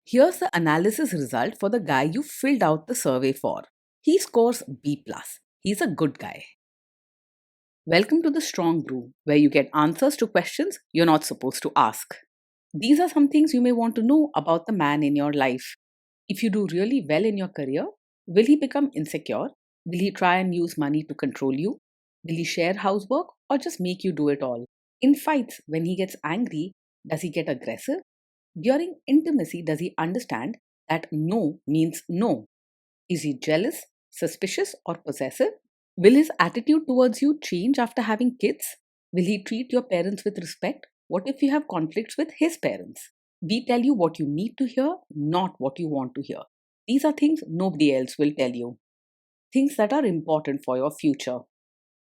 Here's the analysis result for the guy you filled out the survey for. He scores B+. He's a good guy. Welcome to the Strong Brew, where you get answers to questions you're not supposed to ask. These are some things you may want to know about the man in your life. If you do really well in your career, will he become insecure? Will he try and use money to control you? Will he share housework or just make you do it all? In fights, when he gets angry, does he get aggressive? During intimacy, does he understand that no means no? Is he jealous, suspicious, or possessive? Will his attitude towards you change after having kids? Will he treat your parents with respect? What if you have conflicts with his parents? We tell you what you need to hear, not what you want to hear. These are things nobody else will tell you. Things that are important for your future.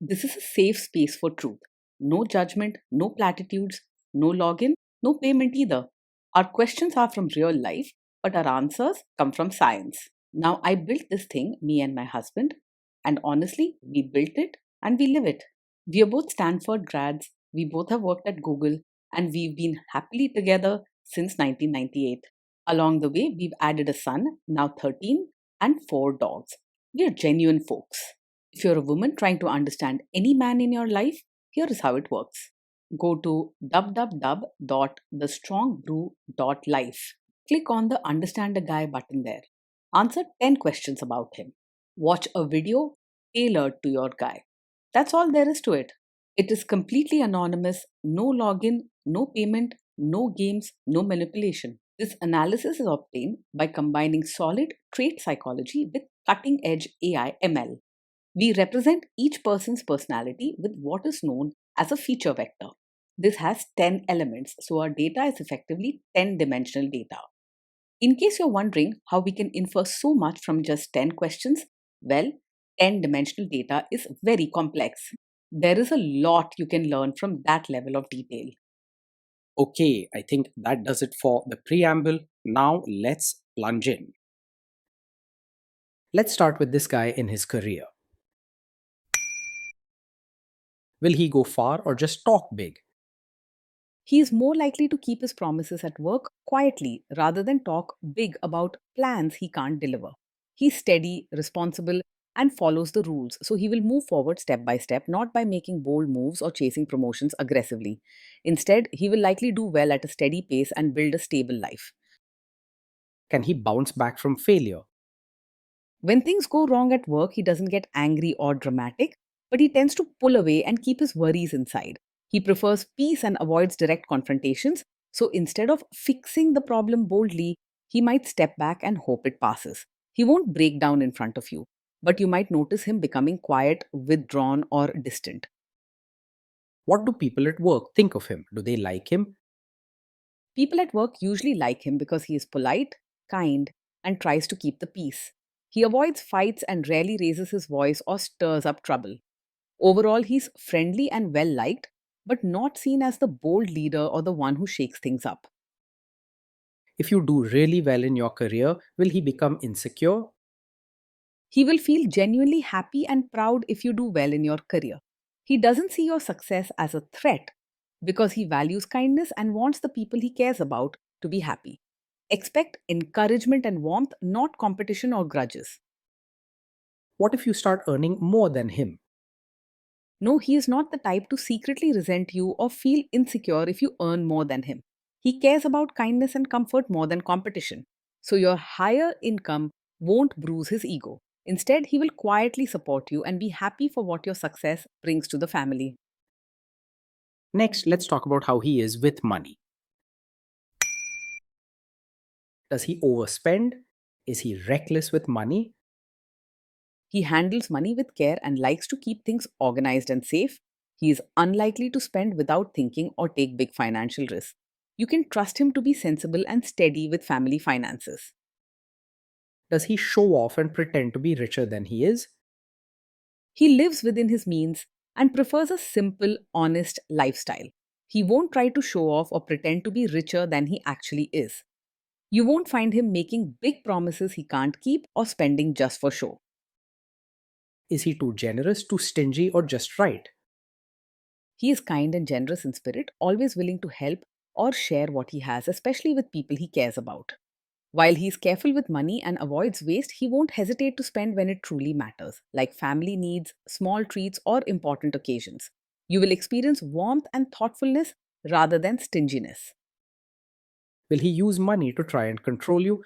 This is a safe space for truth. No judgment, no platitudes, no login, no payment either. Our questions are from real life, but our answers come from science. Now, I built this thing, me and my husband, and honestly, we built it and we live it. We are both Stanford grads, we both have worked at Google, and we've been happily together since 1998. Along the way, we've added a son, now 13, and 4 dogs. We are genuine folks. If you're a woman trying to understand any man in your life, here is how it works. Go to www.thestrongbrew.life. Click on the Understand a Guy button there. Answer 10 questions about him. Watch a video tailored to your guy. That's all there is to it. It is completely anonymous, no login, no payment, no games, no manipulation. This analysis is obtained by combining solid trait psychology with cutting edge AI ML. We represent each person's personality with what is known as a feature vector. This has 10 elements, so our data is effectively 10-dimensional data. In case you're wondering how we can infer so much from just 10 questions, well, 10-dimensional data is very complex. There is a lot you can learn from that level of detail. Okay, I think that does it for the preamble. Now let's plunge in. Let's start with this guy in his career. Will he go far or just talk big? He is more likely to keep his promises at work quietly rather than talk big about plans he can't deliver. He's steady, responsible, and follows the rules, so he will move forward step by step, not by making bold moves or chasing promotions aggressively. Instead, he will likely do well at a steady pace and build a stable life. Can he bounce back from failure? When things go wrong at work, he doesn't get angry or dramatic, but he tends to pull away and keep his worries inside. He prefers peace and avoids direct confrontations, so instead of fixing the problem boldly, he might step back and hope it passes. He won't break down in front of you, but you might notice him becoming quiet, withdrawn, or distant. What do people at work think of him? Do they like him? People at work usually like him because he is polite, kind, and tries to keep the peace. He avoids fights and rarely raises his voice or stirs up trouble. Overall, he's friendly and well liked, but not seen as the bold leader or the one who shakes things up. If you do really well in your career, will he become insecure? He will feel genuinely happy and proud if you do well in your career. He doesn't see your success as a threat because he values kindness and wants the people he cares about to be happy. Expect encouragement and warmth, not competition or grudges. What if you start earning more than him? No, he is not the type to secretly resent you or feel insecure if you earn more than him. He cares about kindness and comfort more than competition. So your higher income won't bruise his ego. Instead, he will quietly support you and be happy for what your success brings to the family. Next, let's talk about how he is with money. Does he overspend? Is he reckless with money? He handles money with care and likes to keep things organized and safe. He is unlikely to spend without thinking or take big financial risks. You can trust him to be sensible and steady with family finances. Does he show off and pretend to be richer than he is? He lives within his means and prefers a simple, honest lifestyle. He won't try to show off or pretend to be richer than he actually is. You won't find him making big promises he can't keep or spending just for show. Is he too generous, too stingy, or just right? He is kind and generous in spirit, always willing to help or share what he has, especially with people he cares about. While he's careful with money and avoids waste, he won't hesitate to spend when it truly matters, like family needs, small treats, or important occasions. You will experience warmth and thoughtfulness rather than stinginess. Will he use money to try and control you?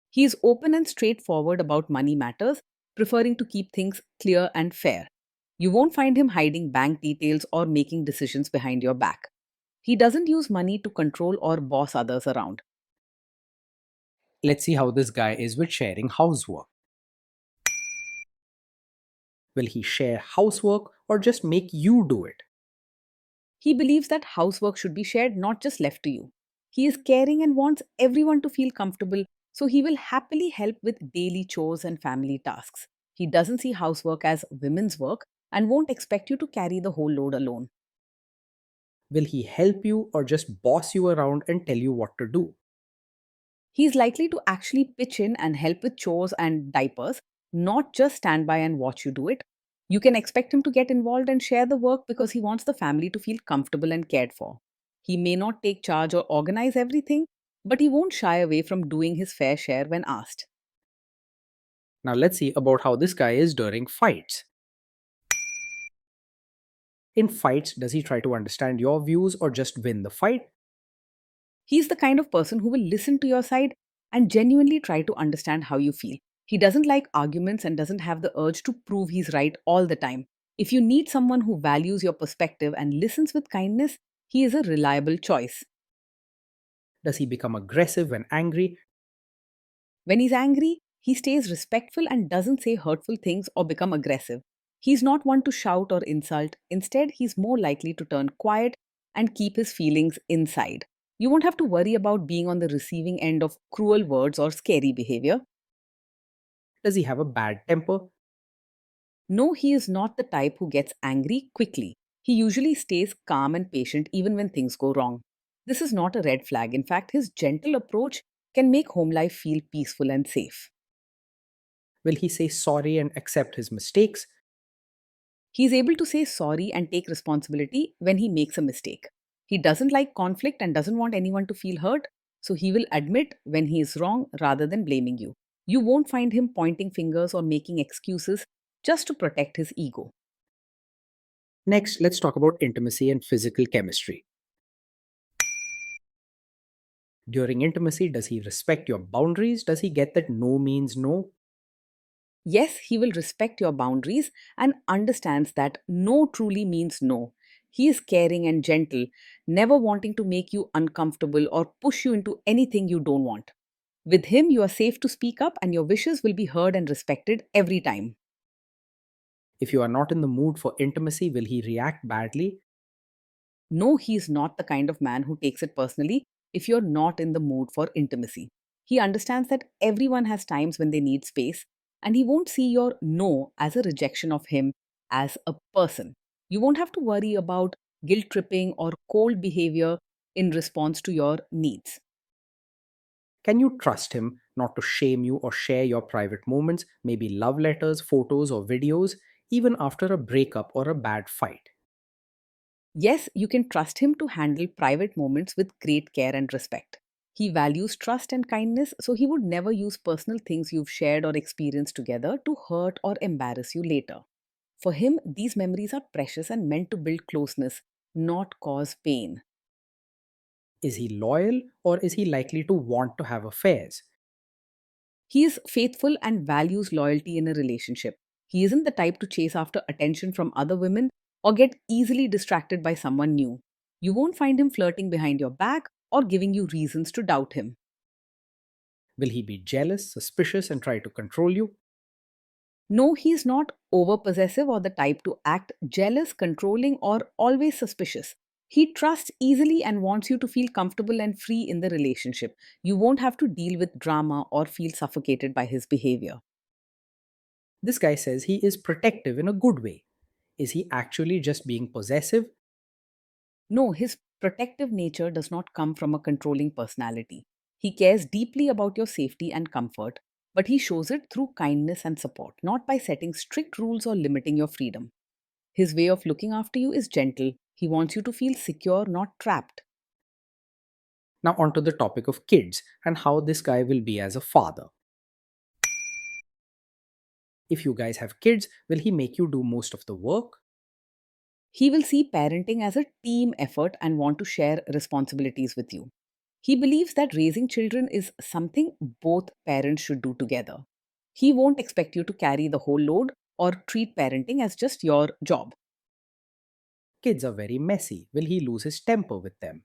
He is open and straightforward about money matters, preferring to keep things clear and fair. You won't find him hiding bank details or making decisions behind your back. He doesn't use money to control or boss others around. Let's see how this guy is with sharing housework. Will he share housework or just make you do it? He believes that housework should be shared, not just left to you. He is caring and wants everyone to feel comfortable, so he will happily help with daily chores and family tasks. He doesn't see housework as women's work and won't expect you to carry the whole load alone. Will he help you or just boss you around and tell you what to do? He's likely to actually pitch in and help with chores and diapers, not just stand by and watch you do it. You can expect him to get involved and share the work because he wants the family to feel comfortable and cared for. He may not take charge or organize everything, but he won't shy away from doing his fair share when asked. Now let's see about how this guy is during fights. In fights, does he try to understand your views or just win the fight? He's the kind of person who will listen to your side and genuinely try to understand how you feel. He doesn't like arguments and doesn't have the urge to prove he's right all the time. If you need someone who values your perspective and listens with kindness, he is a reliable choice. Does he become aggressive when angry? When he's angry, he stays respectful and doesn't say hurtful things or become aggressive. He's not one to shout or insult. Instead, he's more likely to turn quiet and keep his feelings inside. You won't have to worry about being on the receiving end of cruel words or scary behavior. Does he have a bad temper? No, he is not the type who gets angry quickly. He usually stays calm and patient even when things go wrong. This is not a red flag. In fact, his gentle approach can make home life feel peaceful and safe. Will he say sorry and accept his mistakes? He is able to say sorry and take responsibility when he makes a mistake. He doesn't like conflict and doesn't want anyone to feel hurt, so he will admit when he is wrong rather than blaming you. You won't find him pointing fingers or making excuses just to protect his ego. Next, let's talk about intimacy and physical chemistry. During intimacy, does he respect your boundaries? Does he get that no means no? Yes, he will respect your boundaries and understands that no truly means no. He is caring and gentle, never wanting to make you uncomfortable or push you into anything you don't want. With him, you are safe to speak up and your wishes will be heard and respected every time. If you are not in the mood for intimacy, will he react badly? No, he is not the kind of man who takes it personally if you're not in the mood for intimacy. He understands that everyone has times when they need space, and he won't see your no as a rejection of him as a person. You won't have to worry about guilt tripping or cold behavior in response to your needs. Can you trust him not to shame you or share your private moments, maybe love letters, photos, or videos, even after a breakup or a bad fight? Yes, you can trust him to handle private moments with great care and respect. He values trust and kindness, so he would never use personal things you've shared or experienced together to hurt or embarrass you later. For him, these memories are precious and meant to build closeness, not cause pain. Is he loyal or is he likely to want to have affairs? He is faithful and values loyalty in a relationship. He isn't the type to chase after attention from other women or get easily distracted by someone new. You won't find him flirting behind your back or giving you reasons to doubt him. Will he be jealous, suspicious, and try to control you? No, he's not over possessive or the type to act jealous, controlling, or always suspicious. He trusts easily and wants you to feel comfortable and free in the relationship. You won't have to deal with drama or feel suffocated by his behavior. This guy says he is protective in a good way. Is he actually just being possessive? No, his protective nature does not come from a controlling personality. He cares deeply about your safety and comfort, but he shows it through kindness and support, not by setting strict rules or limiting your freedom. His way of looking after you is gentle. He wants you to feel secure, not trapped. Now, on to the topic of kids and how this guy will be as a father. If you guys have kids, will he make you do most of the work? He will see parenting as a team effort and want to share responsibilities with you. He believes that raising children is something both parents should do together. He won't expect you to carry the whole load or treat parenting as just your job. Kids are very messy. Will he lose his temper with them?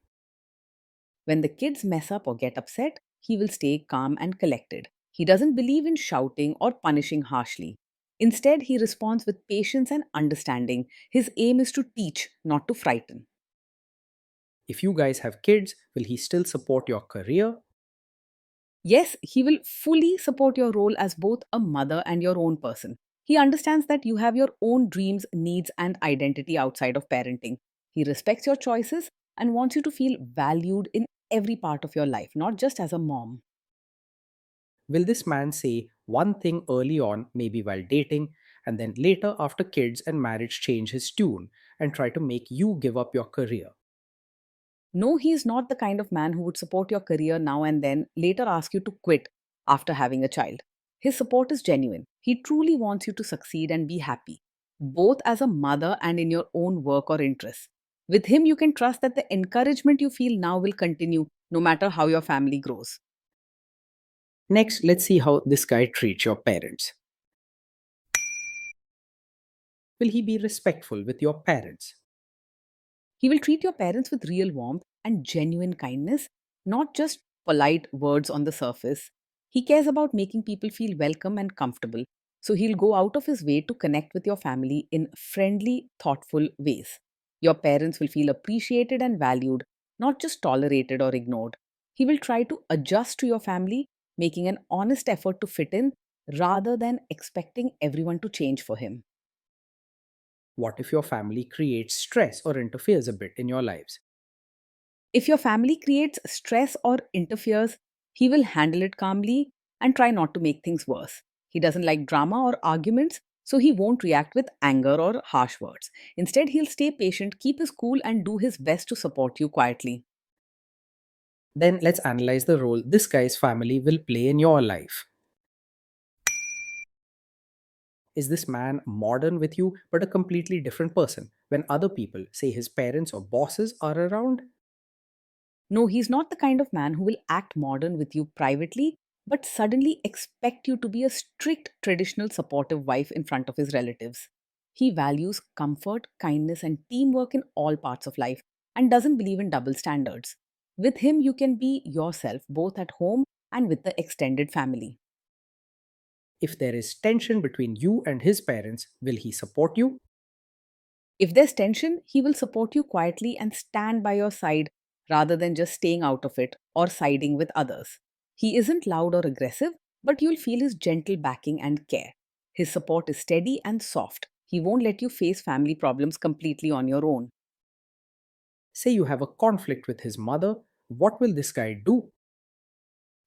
When the kids mess up or get upset, he will stay calm and collected. He doesn't believe in shouting or punishing harshly. Instead, he responds with patience and understanding. His aim is to teach, not to frighten. If you guys have kids, will he still support your career? Yes, he will fully support your role as both a mother and your own person. He understands that you have your own dreams, needs, and identity outside of parenting. He respects your choices and wants you to feel valued in every part of your life, not just as a mom. Will this man say one thing early on, maybe while dating, and then later after kids and marriage change his tune and try to make you give up your career? No, he is not the kind of man who would support your career now and then later ask you to quit after having a child. His support is genuine. He truly wants you to succeed and be happy, both as a mother and in your own work or interests. With him, you can trust that the encouragement you feel now will continue no matter how your family grows. Next, let's see how this guy treats your parents. Will he be respectful with your parents? He will treat your parents with real warmth and genuine kindness, not just polite words on the surface. He cares about making people feel welcome and comfortable, so he'll go out of his way to connect with your family in friendly, thoughtful ways. Your parents will feel appreciated and valued, not just tolerated or ignored. He will try to adjust to your family, making an honest effort to fit in rather than expecting everyone to change for him. What if your family creates stress or interferes a bit in your lives? If your family creates stress or interferes, he will handle it calmly and try not to make things worse. He doesn't like drama or arguments, so he won't react with anger or harsh words. Instead, he'll stay patient, keep his cool, and do his best to support you quietly. Then let's analyze the role this guy's family will play in your life. Is this man modern with you but a completely different person when other people, say his parents or bosses, are around? No, he's not the kind of man who will act modern with you privately, but suddenly expect you to be a strict, traditional, supportive wife in front of his relatives. He values comfort, kindness, and teamwork in all parts of life and doesn't believe in double standards. With him, you can be yourself both at home and with the extended family. If there is tension between you and his parents, will he support you? If there's tension, he will support you quietly and stand by your side rather than just staying out of it or siding with others. He isn't loud or aggressive, but you'll feel his gentle backing and care. His support is steady and soft. He won't let you face family problems completely on your own. Say you have a conflict with his mother, what will this guy do?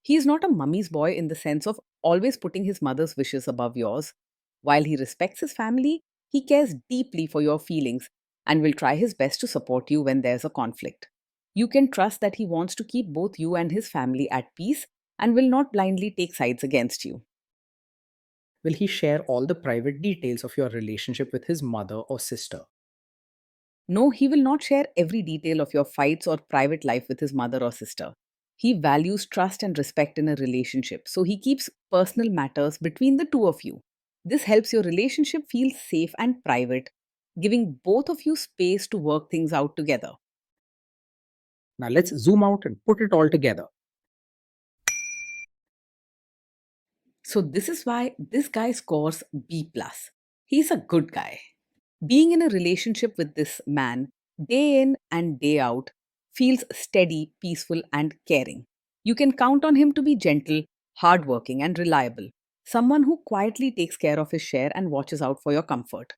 He is not a mummy's boy in the sense of always putting his mother's wishes above yours. While he respects his family, he cares deeply for your feelings and will try his best to support you when there's a conflict. You can trust that he wants to keep both you and his family at peace and will not blindly take sides against you. Will he share all the private details of your relationship with his mother or sister? No, he will not share every detail of your fights or private life with his mother or sister. He values trust and respect in a relationship, so he keeps personal matters between the two of you. This helps your relationship feel safe and private, giving both of you space to work things out together. Now let's zoom out and put it all together. So this is why this guy scores B plus. He's a good guy. Being in a relationship with this man, day in and day out, feels steady, peaceful, and caring. You can count on him to be gentle, hardworking, and reliable. Someone who quietly takes care of his share and watches out for your comfort.